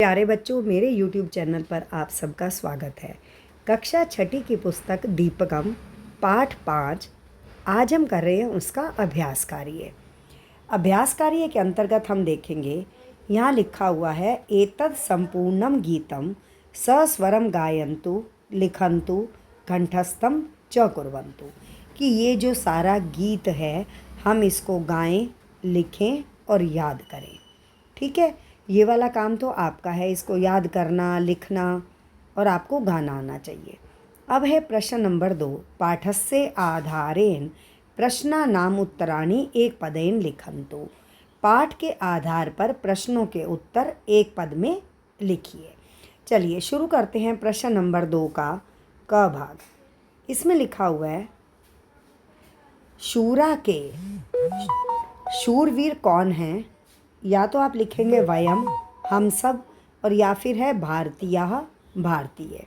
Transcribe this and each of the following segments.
प्यारे बच्चों, मेरे YouTube चैनल पर आप सबका स्वागत है। कक्षा छठी की पुस्तक दीपकम पाठ 5 आज हम कर रहे हैं उसका अभ्यास कार्य। अभ्यास कार्य के अंतर्गत हम देखेंगे, यहाँ लिखा हुआ है एतद संपूर्णम गीतम सस्वरम गायन्तु लिखन्तु कंठस्थम च कुर्वन्तु, कि ये जो सारा गीत है हम इसको गाएं, लिखें और याद करें। ठीक है, ये वाला काम तो आपका है, इसको याद करना, लिखना और आपको गाना आना चाहिए। अब है प्रश्न नंबर 2। पाठस्य आधारेण प्रश्नानाम उत्तराणि एक पदेन लिखन्तु। पाठ के आधार पर प्रश्नों के उत्तर एक पद में लिखिए। चलिए शुरू करते हैं प्रश्न नंबर 2 का क भाग। इसमें लिखा हुआ है, शूरा के शूरवीर कौन हैं? या तो आप लिखेंगे वयम, हम सब, और या फिर है भारतीयः, भारतीय।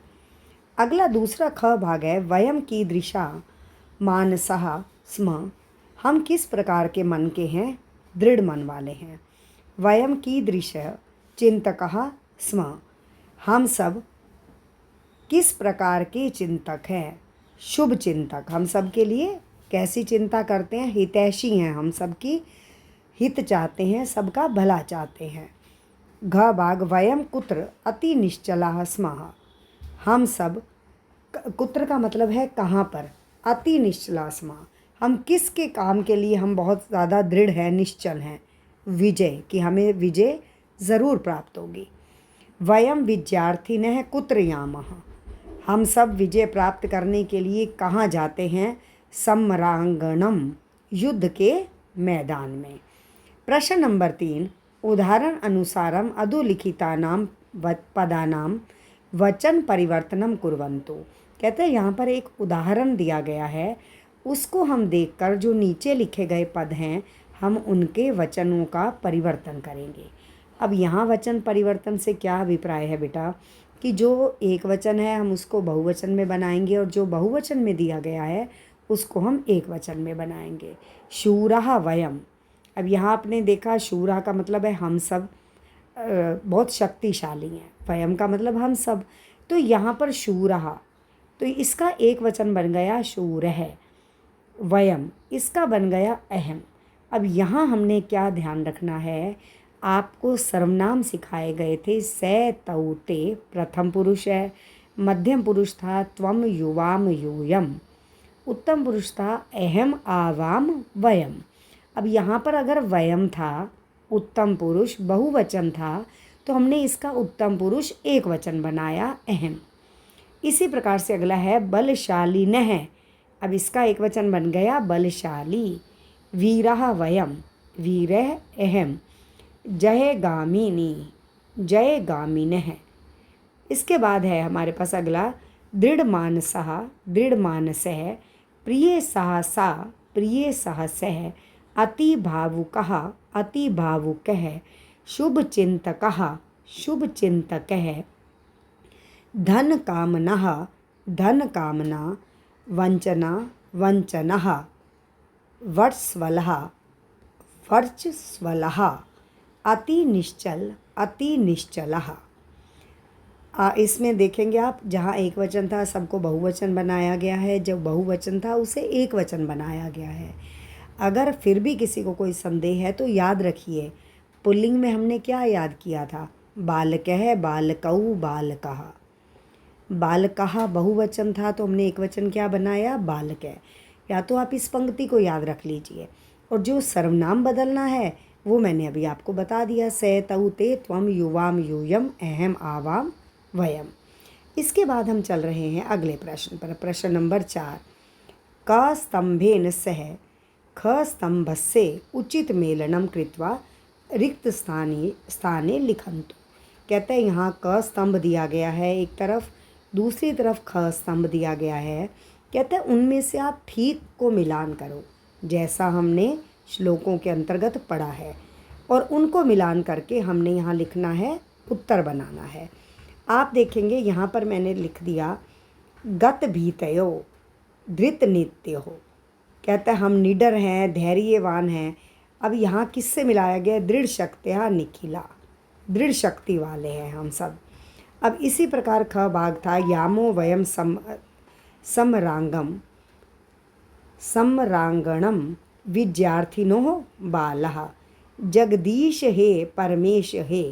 अगला दूसरा ख भाग है, वयम कीदृशा मानसः स्म। हम किस प्रकार के मन के हैं? दृढ़ मन वाले हैं। वयम कीदृश चिंतकः स्म। हम सब किस प्रकार के चिंतक हैं? शुभ चिंतक। हम सब के लिए कैसी चिंता करते हैं? हितैषी हैं, हम सब की हित चाहते हैं, सबका भला चाहते हैं। घ भाग, वयम कुत्र अति निश्चलाः स्मः। हम सब, कुत्र का मतलब है कहाँ पर, अति निश्चला स्मः, हम किसके काम के लिए हम बहुत ज़्यादा दृढ़ हैं, निश्चल हैं? विजय, कि हमें विजय ज़रूर प्राप्त होगी। वयम विद्यार्थिनः कुत्र यामः। हम सब विजय प्राप्त करने के लिए कहाँ जाते हैं? समरांगणम, युद्ध के मैदान में। प्रश्न नंबर 3, उदाहरण अनुसारम अधोलिखितानां पदानां वचन परिवर्तनम कुर्वन्तु। कहते हैं यहाँ पर एक उदाहरण दिया गया है, उसको हम देखकर जो नीचे लिखे गए पद हैं हम उनके वचनों का परिवर्तन करेंगे। अब यहाँ वचन परिवर्तन से क्या अभिप्राय है बेटा, कि जो एक वचन है हम उसको बहुवचन में बनाएंगे और जो बहुवचन में दिया गया है उसको हम एक वचन में बनाएंगे। शूरः वयम। अब यहाँ आपने देखा, शूरा का मतलब है हम सब बहुत शक्तिशाली हैं, वयम का मतलब हम सब, तो यहाँ पर शूरः, तो इसका एक वचन बन गया शूरः। वयम, इसका बन गया अहम। अब यहाँ हमने क्या ध्यान रखना है, आपको सर्वनाम सिखाए गए थे। से तौ ते प्रथम पुरुष है, मध्यम पुरुष था त्वम युवाम यूयम, उत्तम पुरुष था अहम आवाम वयम। अब यहाँ पर अगर वयम था, उत्तम पुरुष बहुवचन था, तो हमने इसका उत्तम पुरुष एक वचन बनाया अहम। इसी प्रकार से अगला है बलशालिनः। अब इसका एक वचन बन गया बलशाली। वीरः वयम, वीरः अहम। जयगामिनी, जयगामिनः। इसके बाद है हमारे पास अगला दृढ़मानसः, दृढ़मानसः। प्रिय सहसा, प्रिय सहसः। अति भावुकः, अति भावुकः। शुभ चिंतकः, शुभ चिंतकः। धन कामनः, धन कामना। वंचना, वंचनः। वर्चस्वलः, वर्चस्वलः। अति निश्चल, अति निश्चलः। इसमें देखेंगे आप, जहाँ एक वचन था सबको बहुवचन बनाया गया है, जब बहुवचन था उसे एक वचन बनाया गया है। अगर फिर भी किसी को कोई संदेह है तो याद रखिए, पुल्लिंग में हमने क्या याद किया था? बालकः, बालकौ, बालकः। बालकः बहुवचन था तो हमने एक वचन क्या बनाया? बालकः। या तो आप इस पंक्ति को याद रख लीजिए। और जो सर्वनाम बदलना है वो मैंने अभी आपको बता दिया। से तौ ते त्वम युवाम यूयम अहम आवाम वयम। इसके बाद हम चल रहे हैं अगले प्रश्न पर। प्रश्न नंबर 4, क स्तंभेन सह ख स्तंभस्य उचित मेलनम कृत्वा रिक्त स्थाने लिखन्तु। कहते हैं यहाँ क स्तंभ दिया गया है एक तरफ, दूसरी तरफ ख स्तंभ दिया गया है। कहते हैं उनमें से आप ठीक को मिलान करो, जैसा हमने श्लोकों के अंतर्गत पढ़ा है, और उनको मिलान करके हमने यहाँ लिखना है, उत्तर बनाना है। आप देखेंगे यहाँ पर मैंने लिख दिया गत भीतयो धृत नित्य हो। कहता है हम निडर हैं, धैर्यवान हैं। अब यहाँ किससे मिलाया गया? दृढ़ शक्त्या निखिला, दृढ़ शक्ति वाले हैं हम सब। अब इसी प्रकार ख भाग था यामो वयम समरांगम सम्रांगणम विद्यार्थिनो बालः जगदीश हे परमेश हे।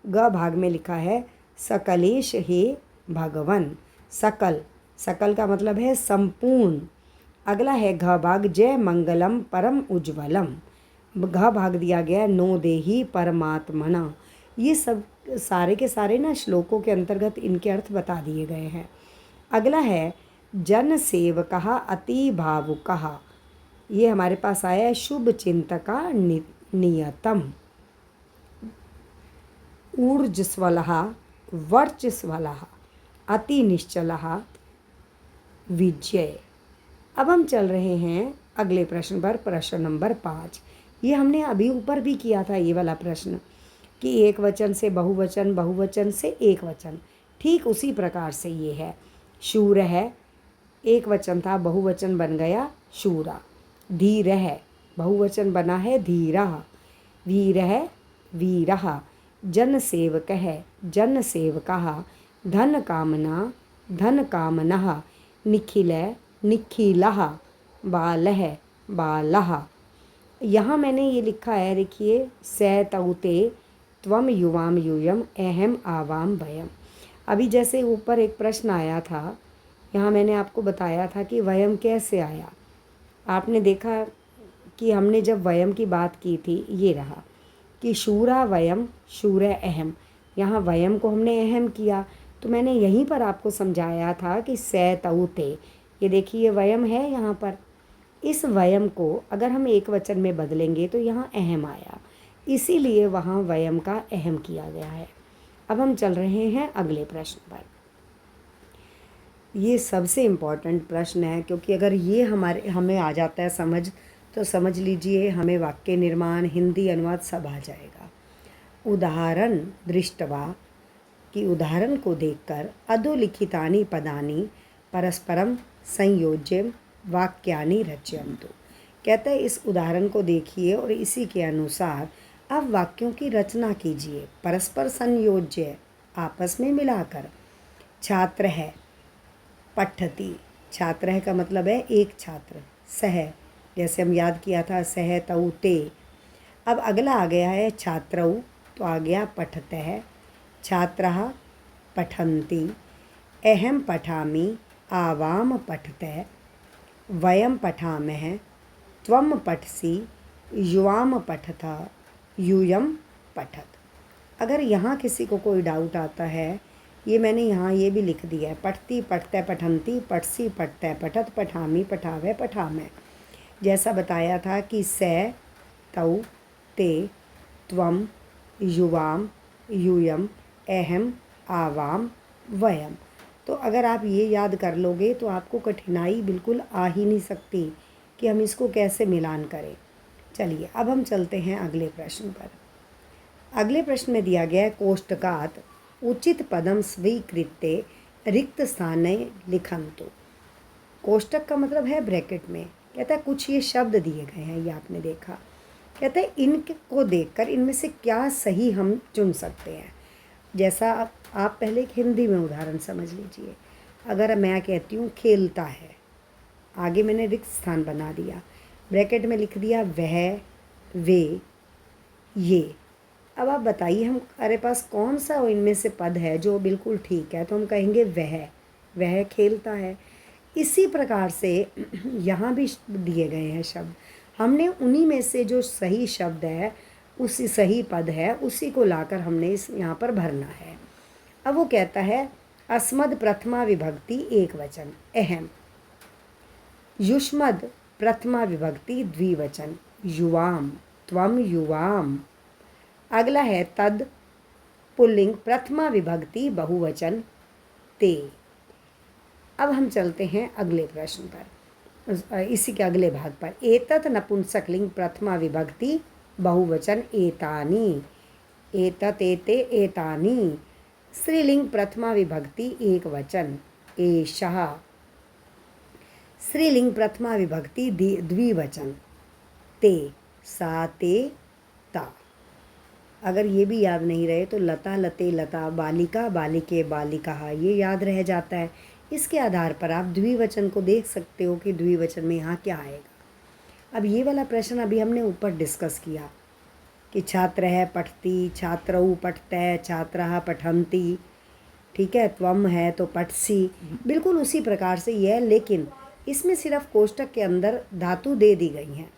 ग भाग में लिखा है सकलेश हे भगवन। सकल, सकल का मतलब है संपूर्ण। अगला है घ भाग जय मंगलम परम उज्ज्वलम। घ भाग दिया गया नो देही परमात्मना। ये सब सारे के सारे ना श्लोकों के अंतर्गत इनके अर्थ बता दिए गए हैं। अगला है जन सेवकः अति भावुकः। ये हमारे पास आया है शुभ चिंतका नियतम। ऊर्जस्वलः वर्चस्वलः अति निश्चलः विजय। अब हम चल रहे हैं अगले प्रश्न पर, प्रश्न नंबर 5। ये हमने अभी ऊपर भी किया था ये वाला प्रश्न कि एक वचन से बहुवचन, बहुवचन से एक वचन। ठीक उसी प्रकार से ये है। शूर है, एक वचन था, बहुवचन बन गया शूरा। धीर है, बहुवचन बना है धीरः। वीर है वीरः। जन सेवक है जन सेवकः। धन कामना धन कामनः। निखिल है निखिलः। बाल है बालः। यहाँ मैंने ये लिखा है, देखिए स तौते त्वम युवाम यूयम अहम आवाम वयम। अभी जैसे ऊपर एक प्रश्न आया था, यहाँ मैंने आपको बताया था कि वयम कैसे आया। आपने देखा कि हमने जब वयम की बात की थी, ये रहा कि शूरा वयम शूर अहम। यहाँ वयम को हमने अहम किया, तो मैंने यहीं पर आपको समझाया था कि स तौते, ये देखिए वयम है यहाँ पर। इस वयम को अगर हम एक वचन में बदलेंगे तो यहाँ अहम आया, इसीलिए वहाँ वयम का अहम किया गया है। अब हम चल रहे हैं अगले प्रश्न पर। ये सबसे इम्पॉर्टेंट प्रश्न है, क्योंकि अगर ये हमें आ जाता है समझ, तो समझ लीजिए हमें वाक्य निर्माण, हिंदी अनुवाद सब आ जाएगा। उदाहरण दृष्टवा, कि उदाहरण को देखकर अधोलिखितानि पदानि परस्परम संयोज्य वाक्यानि रचयन्तु। कहता है इस उदाहरण को देखिए और इसी के अनुसार आप वाक्यों की रचना कीजिए, परस्पर संयोज्य, आपस में मिलाकर। छात्र है पठति, छात्र है का मतलब है एक छात्र। सह, जैसे हम याद किया था सह तौ ते। अब अगला आ गया है छात्रौ, तो आ गया पठतः। छात्रः पठन्ति। अहम पठामि आवाम पठतः। वयम पठामः त्वम पठसि युवाम पठतः यूयम पठत। अगर यहाँ किसी को कोई डाउट आता है, ये मैंने यहाँ ये भी लिख दिया है, पठती पठतः पठन्ति पठसी पठतः पठत पठामि पठावः पठामः। जैसा बताया था कि स तौ ते त्वम युवाम यूयम अहम आवाम वयम। तो अगर आप ये याद कर लोगे तो आपको कठिनाई बिल्कुल आ ही नहीं सकती कि हम इसको कैसे मिलान करें। चलिए अब हम चलते हैं अगले प्रश्न पर। अगले प्रश्न में दिया गया है कोष्टकात उचित पदम स्वीकृत्य रिक्त स्थाने लिखन्तु। कोष्टक का मतलब है ब्रैकेट में। कहता है कुछ ये शब्द दिए गए हैं, ये आपने देखा। कहता है इनको देखकर इनमें से क्या सही हम चुन सकते हैं। जैसा आप पहले एक हिंदी में उदाहरण समझ लीजिए। अगर मैं कहती हूँ खेलता है, आगे मैंने रिक्त स्थान बना दिया, ब्रैकेट में लिख दिया वह वे ये। अब आप बताइए हमारे पास कौन सा इनमें से पद है जो बिल्कुल ठीक है, तो हम कहेंगे वह खेलता है। इसी प्रकार से यहाँ भी दिए गए हैं शब्द, हमने उन्हीं में से जो सही शब्द है, उसी सही पद है, उसी को लाकर हमने इस यहाँ पर भरना है। अब वो कहता है अस्मद प्रथमा विभक्ति एक वचन अहम, युष्मद प्रथमा विभक्ति द्विवचन युवाम त्वम युवाम। अगला है तद पुल्लिंग प्रथमा विभक्ति बहुवचन ते। अब हम चलते हैं अगले प्रश्न पर, इसी के अगले भाग पर। एतत् नपुंसकलिंग प्रथमा विभक्ति बहुवचन एतानि। एतत् एते एतानि। स्त्रीलिंग प्रथमा विभक्ति एक वचन एषः। स्त्रीलिंग प्रथमा विभक्ति द्विवचन ते सा ते ता। अगर ये भी याद नहीं रहे तो लता लते लता, बालिका बालिके बालिका, ये याद रह जाता है। इसके आधार पर आप द्विवचन को देख सकते हो कि द्विवचन में यहाँ क्या आएगा। अब ये वाला प्रश्न अभी हमने ऊपर डिस्कस किया कि छात्रः पठति, छात्रौ पठतः, छात्राः पठन्ति, ठीक है। त्वम है तो पठसी, बिल्कुल उसी प्रकार से ये है, लेकिन इसमें सिर्फ कोष्टक के अंदर धातु दे दी गई हैं।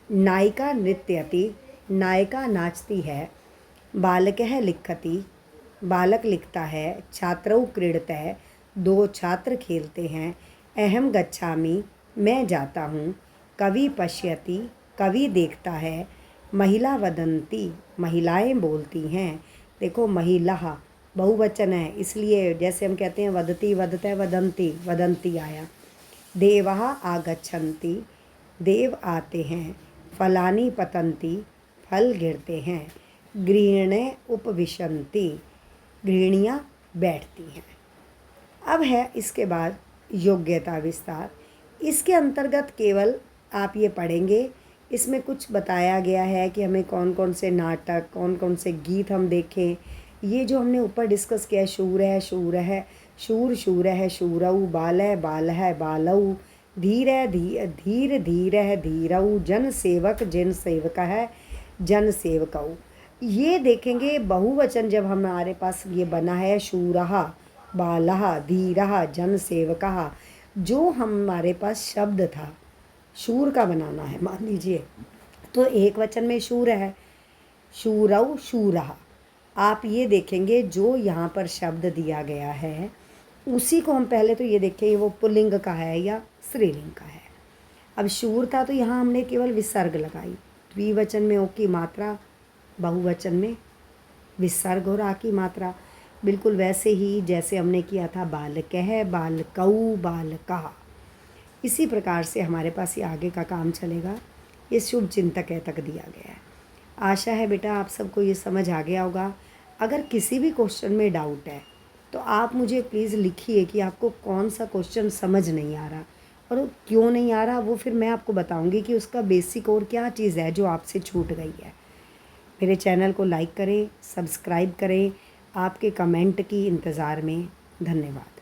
नायिका नृत्यति, नायिका नाचती है। बालकः लिखति, बालक लिखता है। छात्रौ क्रीडतः, दो छात्र खेलते हैं। अहम गच्छामि, मैं जाता हूँ। कवि पश्यति, कवि देखता है। महिला वदन्ति, महिलाएं बोलती हैं। देखो महिला बहुवचन है, इसलिए जैसे हम कहते हैं वदति वदते वदन्ति, वदन्ति आया। देवाः आगच्छन्ति, देव आते हैं। फलानि पतन्ति, फल गिरते हैं। गृहिण्यः उपविशन्ति, गृहिणियाँ बैठती हैं। अब है इसके बाद योग्यता विस्तार। इसके अंतर्गत केवल आप ये पढ़ेंगे, इसमें कुछ बताया गया है कि हमें कौन कौन से नाटक, कौन कौन से गीत हम देखें। ये जो हमने ऊपर डिस्कस किया है, शूर है शूर है, शूर शूर है, शूरौ, बाल है बाल है, बालौ, धीर है धीर धीर है, धीरौ, जन सेवक जिन सेवक है, जन सेवकौ। ये देखेंगे बहुवचन जब हमारे पास ये बना है, शूरः, बालः, धीरः, जन सेवकः, जो हमारे पास शब्द था शूर का बनाना है मान लीजिए, तो एक वचन में शूर है, शूरौ शूरः। आप ये देखेंगे जो यहाँ पर शब्द दिया गया है उसी को हम पहले तो ये देखेंगे वो पुल्लिंग का है या स्त्रीलिंग का है। अब शूर था तो यहाँ हमने केवल विसर्ग लगाई, द्विवचन में ओ की मात्रा, बहुवचन में विसर्ग और आ की मात्रा, बिल्कुल वैसे ही जैसे हमने किया था बालकः, बालकौ, बालका। इसी प्रकार से हमारे पास ये आगे का काम चलेगा। ये शुभ चिंतक है तक दिया गया है। आशा है बेटा आप सबको ये समझ आ गया होगा। अगर किसी भी क्वेश्चन में डाउट है तो आप मुझे प्लीज़ लिखिए कि आपको कौन सा क्वेश्चन समझ नहीं आ रहा और वो क्यों नहीं आ रहा, वो फिर मैं आपको बताऊंगी कि उसका बेसिक और क्या चीज़ है जो आपसे छूट गई है। मेरे चैनल को लाइक करें, सब्सक्राइब करें। आपके कमेंट की इंतज़ार में। धन्यवाद।